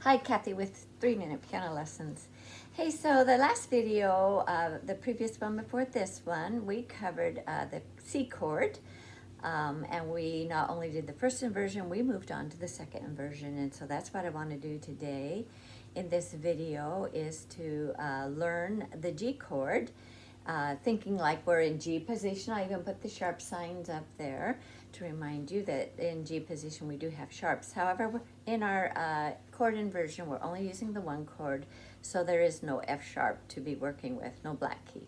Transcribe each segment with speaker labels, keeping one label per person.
Speaker 1: Hi, Kathy with 3-Minute Piano Lessons. Hey, so the last video, the previous one before this one, we covered the C chord, and we not only did the first inversion, we moved on to the second inversion, and so that's what I want to do today in this video is to learn the G chord, thinking like we're in G position. I even put the sharp signs up there to remind you that in G position we do have sharps. However, in our chord inversion, we're only using the one chord, so there is no F sharp to be working with, no black key.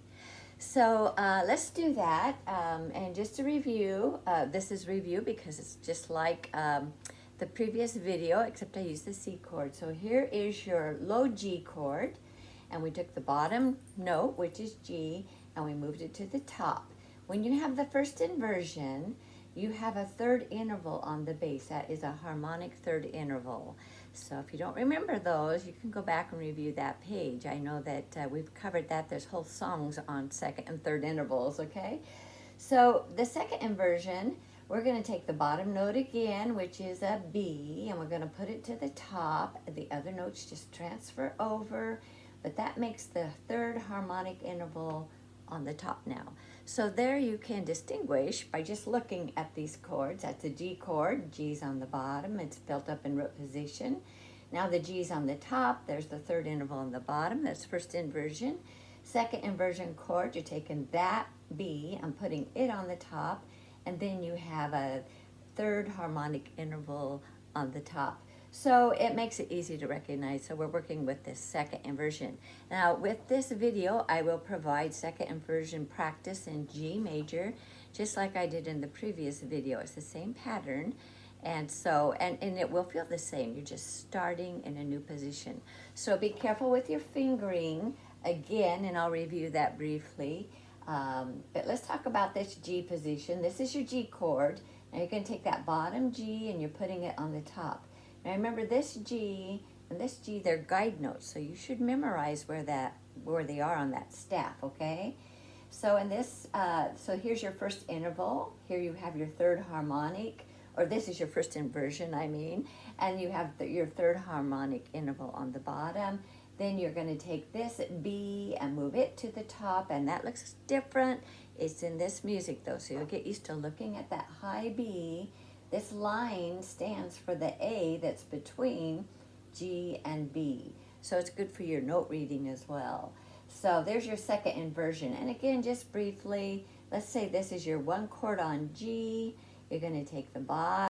Speaker 1: So let's do that. And just to review, this is review because it's just like the previous video, except I used the C chord. So here is your low G chord, and we took the bottom note, which is G, and we moved it to the top. When you have the first inversion, you have a third interval on the bass. That is a harmonic third interval. So if you don't remember those, you can go back and review that page. I know that we've covered that. There's whole songs on second and third intervals, okay? So the second inversion, we're going to take the bottom note again, which is a B, and we're going to put it to the top. The other notes just transfer over, but that makes the third harmonic interval on the top now. So there you can distinguish by just looking at these chords. That's a G chord, G's on the bottom, it's built up in root position. Now the G's on the top, there's the third interval on the bottom, that's first inversion. Second inversion chord, you're taking that B and putting it on the top, and then you have a third harmonic interval on the top. So it makes it easy to recognize. So we're working with this second inversion. Now with this video, I will provide second inversion practice in G major, just like I did in the previous video. It's the same pattern. And so, and it will feel the same. You're just starting in a new position. So be careful with your fingering again, and I'll review that briefly. But let's talk about this G position. This is your G chord. Now you're going to take that bottom G and you're putting it on the top. Now remember this G and this G, they're guide notes, so you should memorize where they are on that staff, okay? So in this, so here's your first interval. Here you have your third harmonic, or this is your first inversion, I mean, and you have your third harmonic interval on the bottom. Then you're going to take this B and move it to the top, and that looks different. It's in this music though, so you'll get used to looking at that high B. This line stands for the A that's between G and B. So it's good for your note reading as well. So there's your second inversion. And again, just briefly, let's say this is your one chord on G. You're going to take the bottom